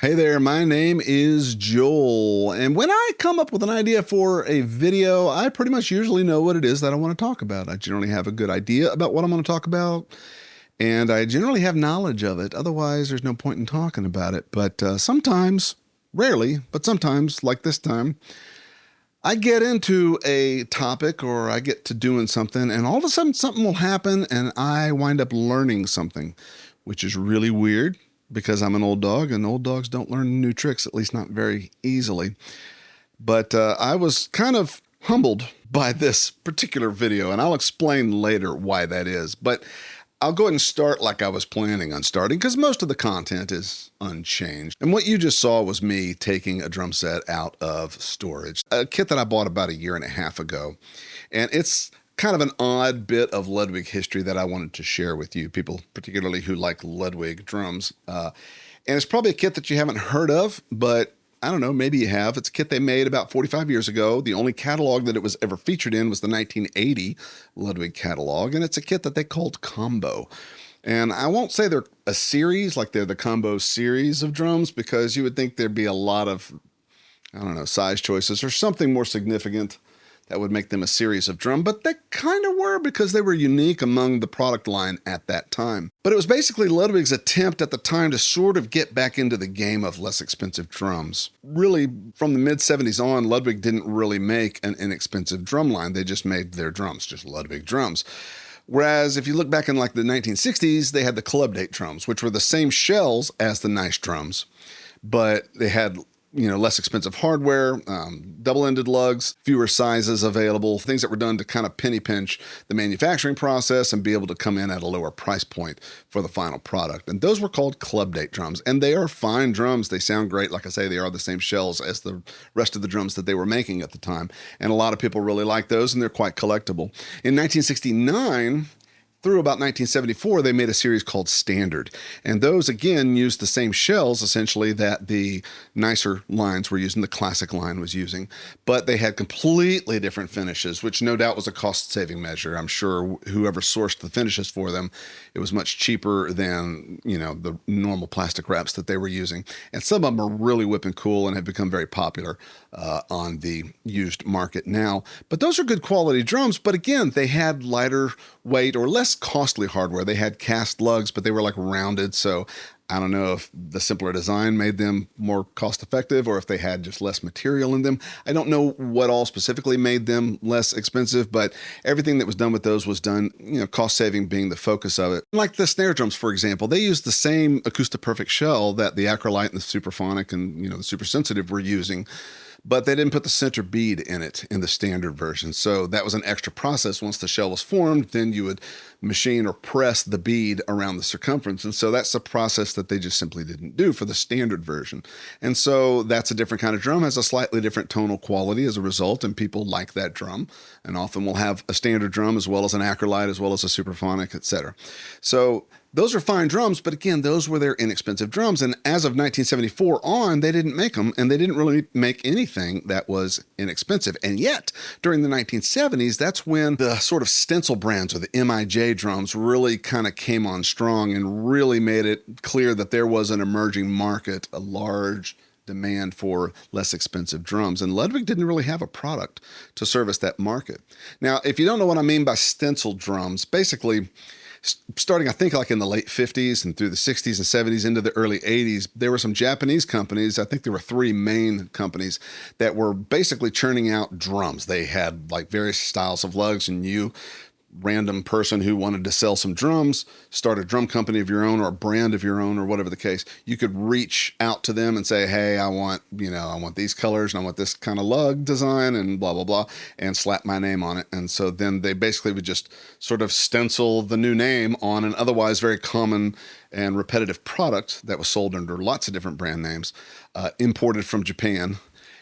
Hey there, my name is Joel, and when I come up with an idea for a video, I pretty much usually know what it is that I want to talk about. I generally have a good idea about what I'm going to talk about, and I generally have knowledge of it. Otherwise, there's no point in talking about it. But sometimes, rarely, but sometimes, like this time, I get into a topic or I get to doing something, and all of a sudden something will happen, and I wind up learning something, which is really weird because I'm an old dog, and old dogs don't learn new tricks, at least not very easily. But I was kind of humbled by this particular video, and I'll explain later why that is. But I'll go ahead and start like I was planning on starting, because most of the content is unchanged. And what you just saw was me taking a drum set out of storage, a kit that I bought about a year and a half ago. And it's kind of an odd bit of Ludwig history that I wanted to share with you, people particularly who like Ludwig drums. And it's probably a kit that you haven't heard of, but I don't know, maybe you have. It's a kit they made about 45 years ago. The only catalog that it was ever featured in was the 1980 Ludwig catalog, and it's a kit that they called Combo. And I won't say they're a series, like they're the Combo series of drums, because you would think there'd be a lot of, I don't know, size choices or something more significant that would make them a series of drum, but they kind of were because they were unique among the product line at that time. But it was basically Ludwig's attempt at the time to sort of get back into the game of less expensive drums. Really, from the mid-70s on, Ludwig didn't really make an inexpensive drum line. They just made their drums, just Ludwig drums. Whereas if you look back in like the 1960s, they had the club date drums, which were the same shells as the nice drums, but they had less expensive hardware, double-ended lugs, fewer sizes available, things that were done to kind of penny pinch the manufacturing process and be able to come in at a lower price point for the final product. And those were called club date drums. And they are fine drums. They sound great. Like I say, they are the same shells as the rest of the drums that they were making at the time. And a lot of people really like those, and they're quite collectible. In 1969, through about 1974, they made a series called Standard. And those, again, used the same shells, essentially, that the nicer lines were using, the classic line was using. But they had completely different finishes, which no doubt was a cost-saving measure. I'm sure whoever sourced the finishes for them, it was much cheaper than, the normal plastic wraps that they were using. And some of them are really whipping cool and have become very popular on the used market now. But those are good quality drums. But again, they had lighter weight or less costly hardware. They had cast lugs, but they were like rounded. So I don't know if the simpler design made them more cost effective or if they had just less material in them. I don't know what all specifically made them less expensive, but everything that was done with those was done, cost saving being the focus of it. Like the snare drums, for example, they used the same Acoust-A-Perfect shell that the Acrolite and the Superphonic and, the Super Sensitive were using, but they didn't put the center bead in it in the standard version. So that was an extra process. Once the shell was formed, then you would machine or press the bead around the circumference. And so that's a process that they just simply didn't do for the standard version. And so that's a different kind of drum, has a slightly different tonal quality as a result, and people like that drum. And often we'll have a standard drum as well as an Acrolite, as well as a Superphonic, etc. So those are fine drums, but again, those were their inexpensive drums. And as of 1974 on, they didn't make them, and they didn't really make anything that was inexpensive. And yet, during the 1970s, that's when the sort of Stencil brands or the MIJ drums really kind of came on strong and really made it clear that there was an emerging market, a large demand for less expensive drums. And Ludwig didn't really have a product to service that market. Now, if you don't know what I mean by stencil drums, basically, starting, I think, like in the late 50s and through the 60s and 70s into the early 80s, there were some Japanese companies. I think there were three main companies that were basically churning out drums. They had like various styles of lugs, and you, random person who wanted to sell some drums, start a drum company of your own or a brand of your own or whatever the case, you could reach out to them and say, hey, I want these colors and I want this kind of lug design and blah, blah, blah, and slap my name on it. And so then they basically would just sort of stencil the new name on an otherwise very common and repetitive product that was sold under lots of different brand names, imported from Japan.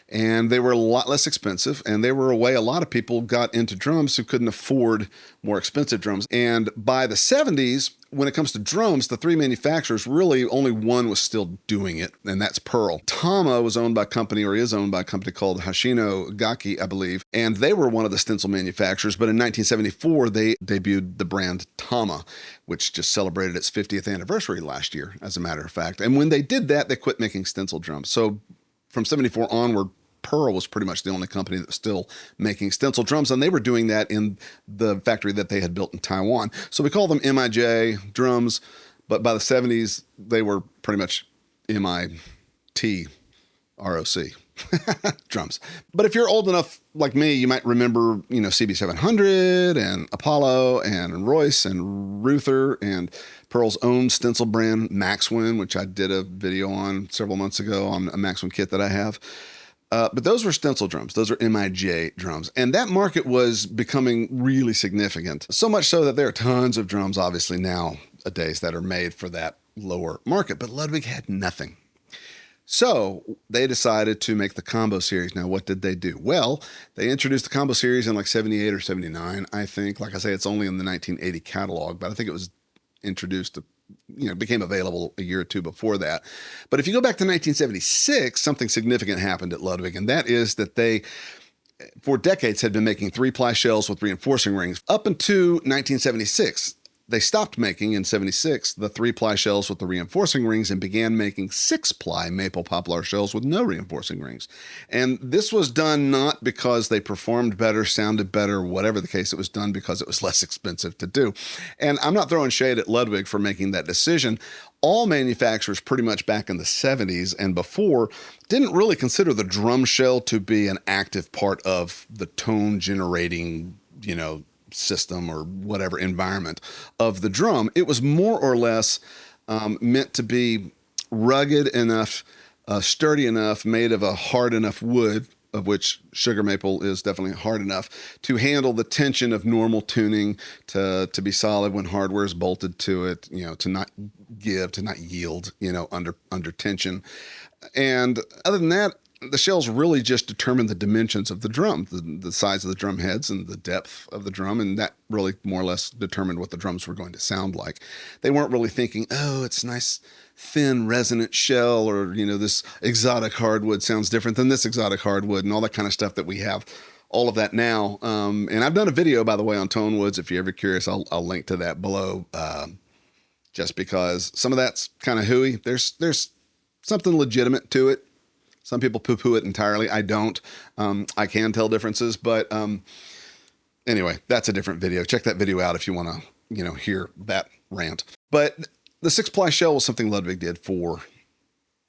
And they were a lot less expensive, and they were a way a lot of people got into drums who couldn't afford more expensive drums. And by the 70s, when it comes to drums, the three manufacturers, really only one was still doing it, and that's Pearl. Tama was owned by a company, or is owned by a company called Hashino Gaki, I believe, and they were one of the stencil manufacturers, but in 1974, they debuted the brand Tama, which just celebrated its 50th anniversary last year, as a matter of fact. And when they did that, they quit making stencil drums. So from 74 onward, Pearl was pretty much the only company that was still making stencil drums, and they were doing that in the factory that they had built in Taiwan. So we call them MIJ drums, but by the 70s, they were pretty much MIT ROC drums. But if you're old enough like me, you might remember, CB700 and Apollo and Royce and Ruther and Pearl's own stencil brand, Maxwin, which I did a video on several months ago on a Maxwin kit that I have. But those were stencil drums. Those are MIJ drums. And that market was becoming really significant. So much so that there are tons of drums, obviously, nowadays that are made for that lower market. But Ludwig had nothing. So they decided to make the Combo series. Now, what did they do? Well, they introduced the Combo series in like 78 or 79, I think. Like I say, it's only in the 1980 catalog, but I think it was introduced to became available a year or two before that. But if you go back to 1976, something significant happened at Ludwig, and that is that they, for decades, had been making 3-ply shells with reinforcing rings. Up until 1976, they stopped making, in 76, the 3-ply shells with the reinforcing rings and began making 6-ply maple poplar shells with no reinforcing rings. And this was done not because they performed better, sounded better, whatever the case. It was done because it was less expensive to do. And I'm not throwing shade at Ludwig for making that decision. All manufacturers pretty much back in the 70s and before didn't really consider the drum shell to be an active part of the tone generating, system or whatever environment of the drum. It was more or less meant to be rugged enough, sturdy enough, made of a hard enough wood, of which sugar maple is definitely hard enough, to handle the tension of normal tuning, to be solid when hardware is bolted to it, to not give, to not yield, under tension. And other than that, the shells really just determined the dimensions of the drum, the size of the drum heads and the depth of the drum, and that really more or less determined what the drums were going to sound like. They weren't really thinking, oh, it's nice, thin, resonant shell, or, this exotic hardwood sounds different than this exotic hardwood, and all that kind of stuff that we have. All of that now. And I've done a video, by the way, on tone woods. If you're ever curious, I'll link to that below, just because some of that's kind of hooey. There's something legitimate to it. Some people poo-poo it entirely. I don't. I can tell differences, but anyway, that's a different video. Check that video out if you want to, hear that rant. But the 6-ply shell was something Ludwig did for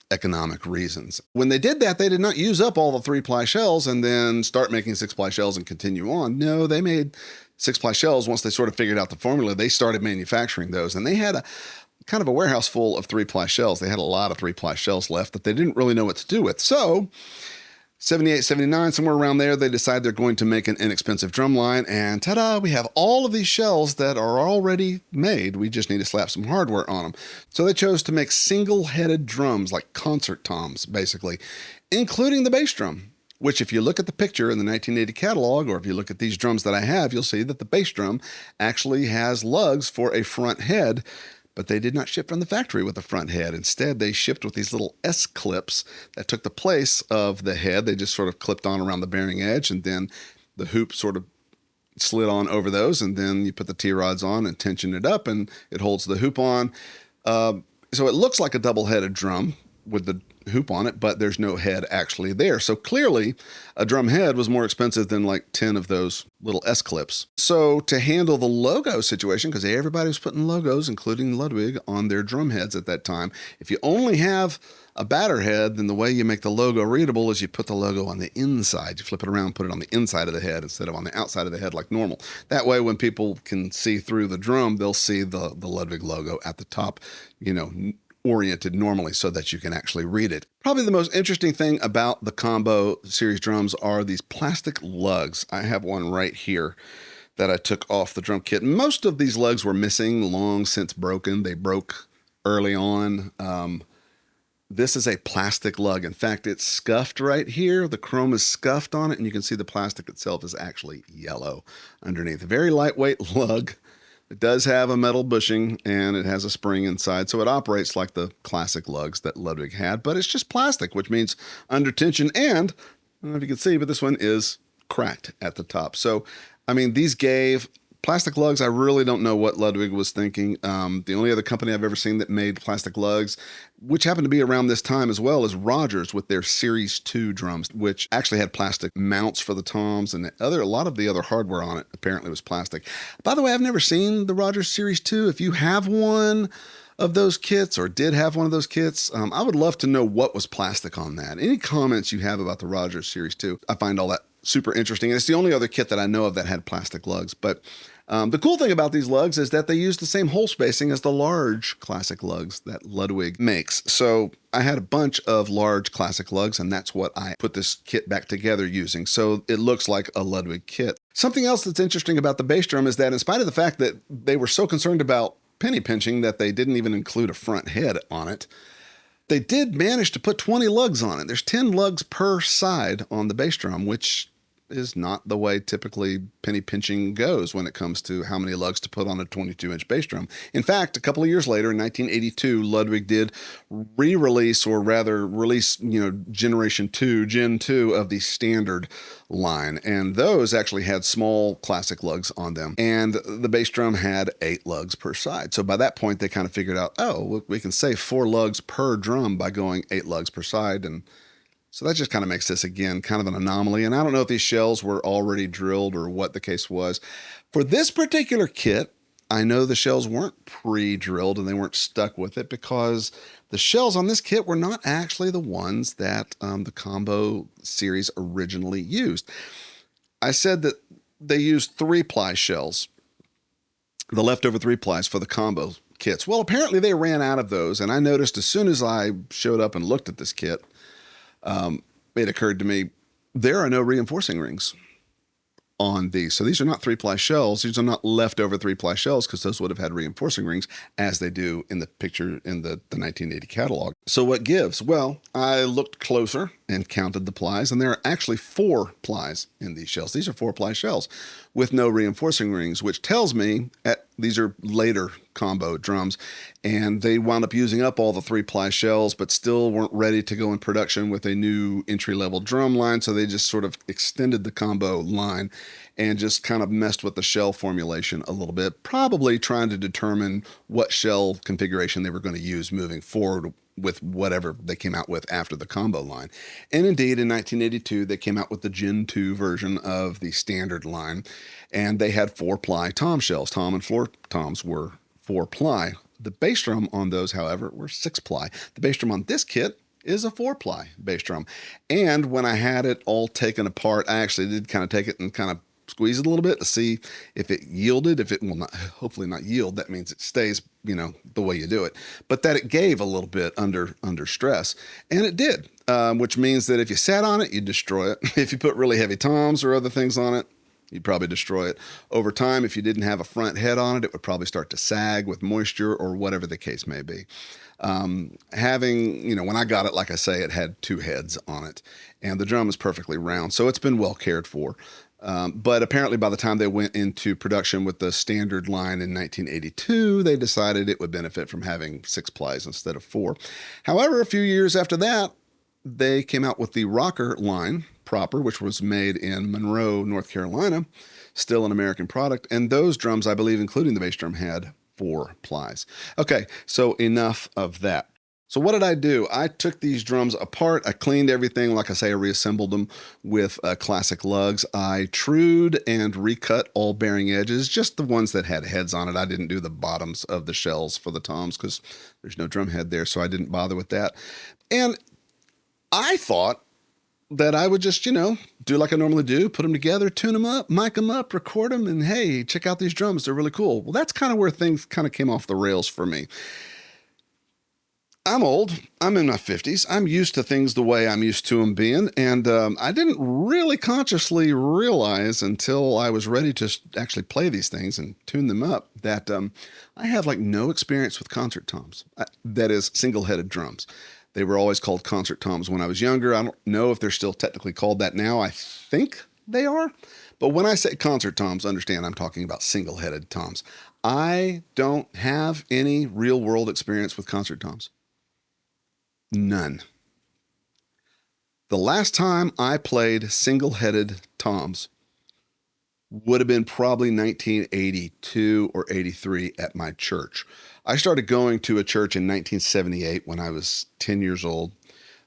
economic reasons. When they did that, they did not use up all the 3-ply shells and then start making 6-ply shells and continue on. No, they made 6-ply shells. Once they sort of figured out the formula, they started manufacturing those, and they had a kind of a warehouse full of 3-ply shells. They had a lot of 3-ply shells left that they didn't really know what to do with. So 78, 79, somewhere around there, they decide they're going to make an inexpensive drum line, and ta-da, we have all of these shells that are already made. We just need to slap some hardware on them. So they chose to make single-headed drums, like concert toms, basically, including the bass drum, which if you look at the picture in the 1980 catalog, or if you look at these drums that I have, you'll see that the bass drum actually has lugs for a front head. But they did not ship from the factory with a front head. Instead, they shipped with these little S-clips that took the place of the head. They just sort of clipped on around the bearing edge, and then the hoop sort of slid on over those, and then you put the T-rods on and tension it up, and it holds the hoop on. So it looks like a double-headed drum with the hoop on it, but there's no head actually there. So clearly, a drum head was more expensive than like 10 of those little S-clips. So to handle the logo situation, because everybody was putting logos, including Ludwig, on their drum heads at that time, if you only have a batter head, then the way you make the logo readable is you put the logo on the inside. You flip it around, put it on the inside of the head instead of on the outside of the head like normal. That way, when people can see through the drum, they'll see the Ludwig logo at the top, oriented normally so that you can actually read it. Probably the most interesting thing about the Combo series drums are these plastic lugs. I have one right here that I took off the drum kit. Most of these lugs were missing, long since broken. They broke early on. This is a plastic lug. In fact, it's scuffed right here. The chrome is scuffed on it, and you can see the plastic itself is actually yellow underneath. A very lightweight lug It does have a metal bushing and it has a spring inside, so it operates like the classic lugs that Ludwig had, but it's just plastic, which means under tension, and I don't know if you can see, but this one is cracked at the top. So, I mean, these gave plastic lugs. I really don't know what Ludwig was thinking. The only other company I've ever seen that made plastic lugs, which happened to be around this time as well, is Rogers with their Series 2 drums, which actually had plastic mounts for the toms, and a lot of the other hardware on it apparently was plastic. By the way, I've never seen the Rogers Series 2. If you have one of those kits or did have one of those kits, I would love to know what was plastic on that. Any comments you have about the Rogers Series 2? I find all that super interesting, and it's the only other kit that I know of that had plastic lugs. But the cool thing about these lugs is that they use the same hole spacing as the large classic lugs that Ludwig makes. So I had a bunch of large classic lugs, and that's what I put this kit back together using. So it looks like a Ludwig kit. Something else that's interesting about the bass drum is that in spite of the fact that they were so concerned about penny pinching that they didn't even include a front head on it, they did manage to put 20 lugs on it. There's 10 lugs per side on the bass drum, which is not the way typically penny pinching goes when it comes to how many lugs to put on a 22-inch bass drum. In fact, a couple of years later, in 1982, Ludwig did re-release, or rather release, Generation 2, Gen 2 of the standard line, and those actually had small classic lugs on them, and the bass drum had 8 lugs per side. So by that point, they kind of figured out, oh, we can save 4 lugs per drum by going 8 lugs per side, and so that just kind of makes this, again, kind of an anomaly. And I don't know if these shells were already drilled or what the case was. For this particular kit, I know the shells weren't pre-drilled and they weren't stuck with it, because the shells on this kit were not actually the ones that the Combo series originally used. I said that they used 3-ply shells, the leftover 3-plies for the Combo kits. Well, apparently they ran out of those, and I noticed as soon as I showed up and looked at this kit, it occurred to me, there are no reinforcing rings on these. So these are not 3-ply shells. These are not leftover 3-ply shells, because those would have had reinforcing rings, as they do in the picture in the 1980 catalog. So what gives? Well, I looked closer and counted the plies, and there are actually 4 plies in these shells. These are 4-ply shells with no reinforcing rings, which tells me these are later Combo drums, and they wound up using up all the 3-ply shells, but still weren't ready to go in production with a new entry-level drum line, so they just sort of extended the Combo line and just kind of messed with the shell formulation a little bit, probably trying to determine what shell configuration they were going to use moving forward with whatever they came out with after the Combo line. And indeed, in 1982, they came out with the Gen 2 version of the standard line, and they had 4-ply tom shells. Tom and floor toms were 4-ply. The bass drum on those, however, were 6-ply. The bass drum on this kit is a 4-ply bass drum. And when I had it all taken apart, I actually did kind of take it and kind of squeeze it a little bit to see if it yielded. If it will not, hopefully not yield, that means it stays, the way you do it, but that it gave a little bit under stress, and it did, which means that if you sat on it, you'd destroy it. If you put really heavy toms or other things on it, you'd probably destroy it. Over time, if you didn't have a front head on it, it would probably start to sag with moisture or whatever the case may be. When I got it, like I say, it had 2 heads on it, and the drum is perfectly round, so it's been well cared for. But apparently by the time they went into production with the standard line in 1982, they decided it would benefit from having 6 plies instead of 4. However, a few years after that, they came out with the rocker line proper, which was made in Monroe, North Carolina, still an American product. And those drums, I believe, including the bass drum, had 4 plies. Okay, so enough of that. So what did I do? I took these drums apart. I cleaned everything. Like I say, I reassembled them with classic lugs. I trued and recut all bearing edges, just the ones that had heads on it. I didn't do the bottoms of the shells for the toms because there's no drum head there, so I didn't bother with that. And I thought that I would just, do like I normally do, put them together, tune them up, mic them up, record them, and hey, check out these drums. They're really cool. Well, that's kind of where things kind of came off the rails for me. I'm old. I'm in my 50s. I'm used to things the way I'm used to them being. And I didn't really consciously realize until I was ready to actually play these things and tune them up that I have no experience with concert toms. That is single-headed drums. They were always called concert toms when I was younger. I don't know if they're still technically called that now. I think they are. But when I say concert toms, understand I'm talking about single-headed toms. I don't have any real-world experience with concert toms. None. The last time I played single-headed toms would have been probably 1982 or 83 at my church. I started going to a church in 1978 when I was 10 years old.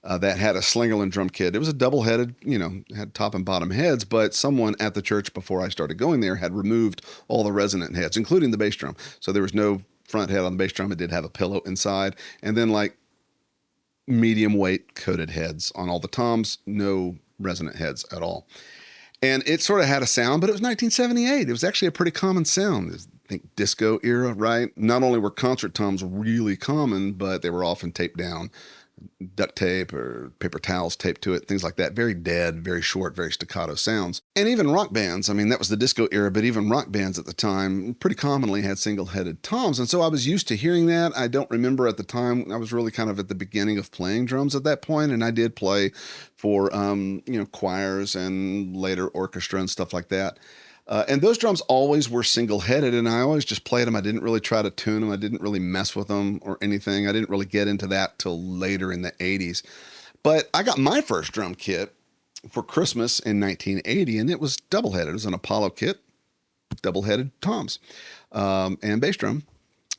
That had a Slingerland drum kit. It was a double-headed, had top and bottom heads, but someone at the church before I started going there had removed all the resonant heads, including the bass drum. So there was no front head on the bass drum. It did have a pillow inside. And then like medium weight coated heads on all the toms, no resonant heads at all. And it sort of had a sound, but it was 1978. It was actually a pretty common sound. I think disco era, right? Not only were concert toms really common, but they were often taped down. Duct tape or paper towels taped to it, things like that. Very dead, very short, very staccato sounds. And even rock bands, I mean, that was the disco era, but even rock bands at the time pretty commonly had single-headed toms. And so I was used to hearing that. I don't remember at the time. I was really kind of at the beginning of playing drums at that point, and I did play for, choirs and later orchestra and stuff like that. And those drums always were single-headed, and I always just played them. I didn't really try to tune them. I didn't really mess with them or anything. I didn't really get into that till later in the 80s. But I got my first drum kit for Christmas in 1980, and it was double-headed. It was an Apollo kit, double-headed toms, and bass drum.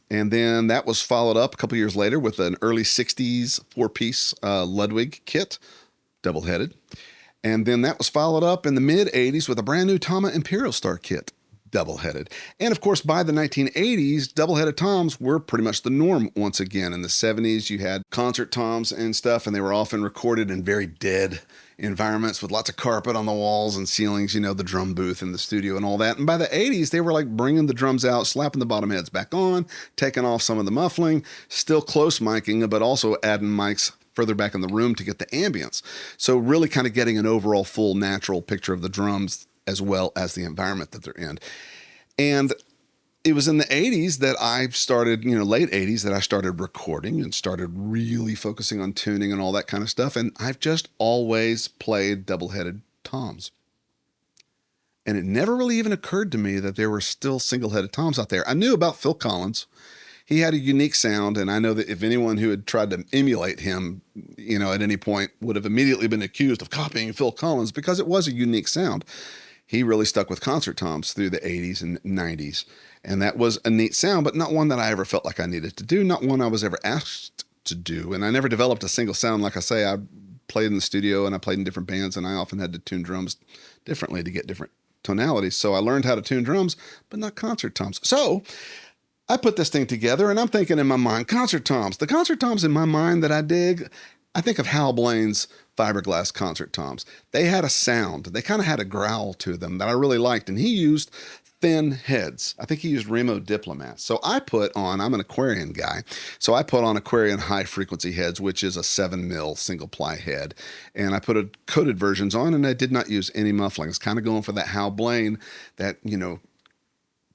And then that was followed up a couple years later with an early 60s four-piece Ludwig kit, double-headed. And then that was followed up in the mid-80s with a brand new Tama Imperial Star kit, double-headed. And of course, by the 1980s, double-headed toms were pretty much the norm once again. In the 70s, you had concert toms and stuff, and they were often recorded in very dead environments with lots of carpet on the walls and ceilings, the drum booth in the studio and all that. And by the 80s, they were like bringing the drums out, slapping the bottom heads back on, taking off some of the muffling, still close miking, but also adding mics further back in the room to get the ambience. So really kind of getting an overall full natural picture of the drums as well as the environment that they're in. And it was in the 80s that I started, late 80s, that I started recording and started really focusing on tuning and all that kind of stuff. And I've just always played double-headed toms. And it never really even occurred to me that there were still single-headed toms out there. I knew about Phil Collins. He had a unique sound, and I know that if anyone who had tried to emulate him, at any point would have immediately been accused of copying Phil Collins because it was a unique sound. He really stuck with concert toms through the 80s and 90s, and that was a neat sound, but not one that I ever felt like I needed to do, not one I was ever asked to do, and I never developed a single sound. Like I say, I played in the studio, and I played in different bands, and I often had to tune drums differently to get different tonalities, so I learned how to tune drums, but not concert toms. So I put this thing together, and I'm thinking in my mind, concert toms. The concert toms in my mind that I dig, I think of Hal Blaine's fiberglass concert toms. They had a sound. They kind of had a growl to them that I really liked, and he used thin heads. I think he used Remo Diplomats. So I put on, I'm an Aquarian guy, so I put on Aquarian high-frequency heads, which is a 7 mil single-ply head, and I put coated versions on, and I did not use any muffling. It's kind of going for that Hal Blaine, that,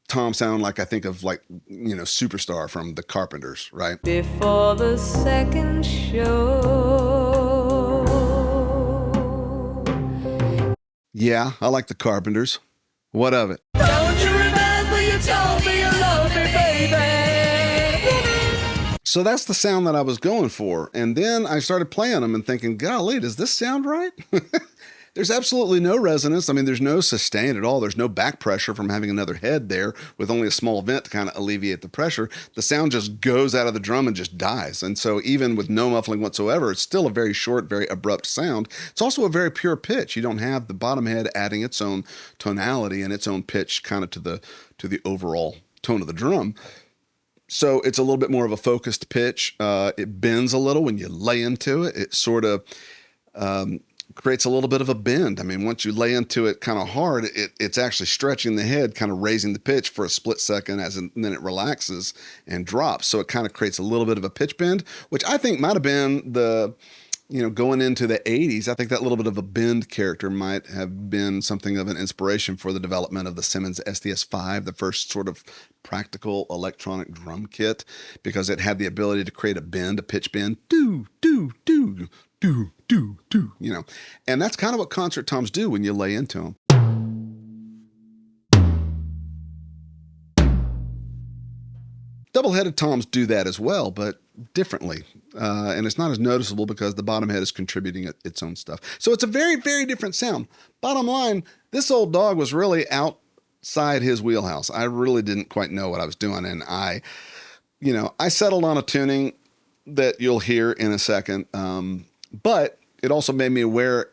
tom sound, like I think of Superstar from the Carpenters, right? Before the second show. Yeah, I like the Carpenters. What of it? Don't you remember you told me you loved me, baby? So that's the sound that I was going for. And then I started playing them and thinking, golly, does this sound right? There's absolutely no resonance. I mean, there's no sustain at all. There's no back pressure from having another head there with only a small vent to kind of alleviate the pressure. The sound just goes out of the drum and just dies. And so even with no muffling whatsoever, it's still a very short, very abrupt sound. It's also a very pure pitch. You don't have the bottom head adding its own tonality and its own pitch kind of to the overall tone of the drum. So it's a little bit more of a focused pitch. It bends a little when you lay into it. It sort of creates a little bit of a bend. I mean, once you lay into it kind of hard, it's actually stretching the head, kind of raising the pitch for a split second, and then it relaxes and drops. So it kind of creates a little bit of a pitch bend, which I think might have been going into the 80s, I think that little bit of a bend character might have been something of an inspiration for the development of the Simmons SDS-5, the first sort of practical electronic drum kit, because it had the ability to create a bend, a pitch bend, do, do, do, do, do, do, and that's kind of what concert toms do when you lay into them. Double-headed toms do that as well, but differently. And it's not as noticeable because the bottom head is contributing its own stuff. So it's a very, very different sound. Bottom line, this old dog was really outside his wheelhouse. I really didn't quite know what I was doing. And I settled on a tuning that you'll hear in a second. But it also made me aware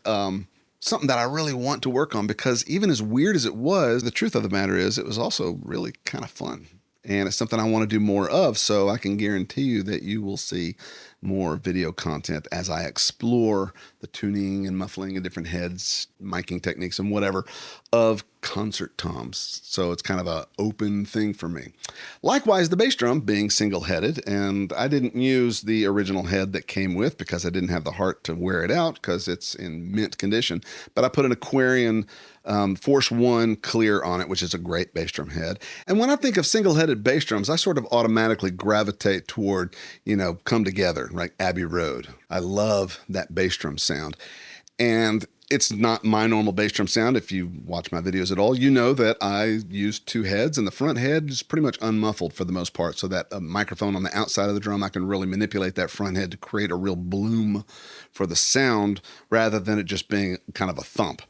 something that I really want to work on, because even as weird as it was, the truth of the matter is it was also really kind of fun. And it's something I want to do more of, so I can guarantee you that you will see more video content as I explore the tuning and muffling of different heads, miking techniques, and whatever of concert toms. So it's kind of an open thing for me. Likewise, the bass drum being single-headed, and I didn't use the original head that came with because I didn't have the heart to wear it out because it's in mint condition. But I put an Aquarian Force 1 clear on it, which is a great bass drum head. And when I think of single-headed bass drums, I sort of automatically gravitate toward, Come Together, like Abbey Road. I love that bass drum sound. And it's not my normal bass drum sound. If you watch my videos at all, you know that I use two heads, and the front head is pretty much unmuffled for the most part, so that a microphone on the outside of the drum, I can really manipulate that front head to create a real bloom for the sound rather than it just being kind of a thump.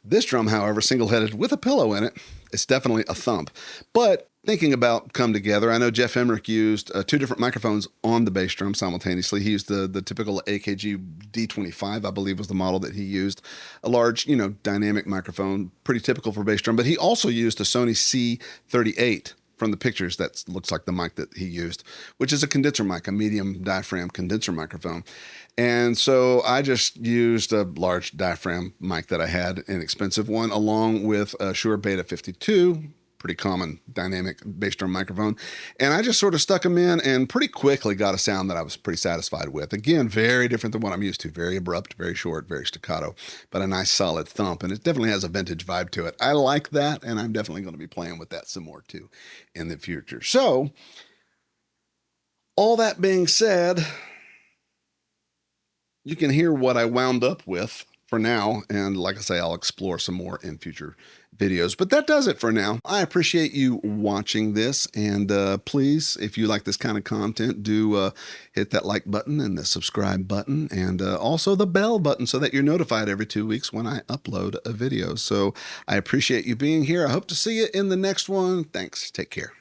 This drum, however, single-headed with a pillow in it, it's definitely a thump. But thinking about Come Together, I know Jeff Emmerich used two different microphones on the bass drum simultaneously. He used the typical AKG D25, I believe was the model that he used. A large, dynamic microphone, pretty typical for bass drum. But he also used a Sony C38 from the pictures. That looks like the mic that he used, which is a condenser mic, a medium diaphragm condenser microphone. And so I just used a large diaphragm mic that I had, an expensive one, along with a Shure Beta 52, pretty common dynamic bass drum microphone. And I just sort of stuck them in and pretty quickly got a sound that I was pretty satisfied with. Again, very different than what I'm used to. Very abrupt, very short, very staccato, but a nice solid thump. And it definitely has a vintage vibe to it. I like that, and I'm definitely going to be playing with that some more too in the future. So all that being said, you can hear what I wound up with for now. And like I say, I'll explore some more in future videos. But that does it for now. I appreciate you watching this. And please, if you like this kind of content, do hit that like button and the subscribe button, and also the bell button so that you're notified every 2 weeks when I upload a video. So I appreciate you being here. I hope to see you in the next one. Thanks. Take care.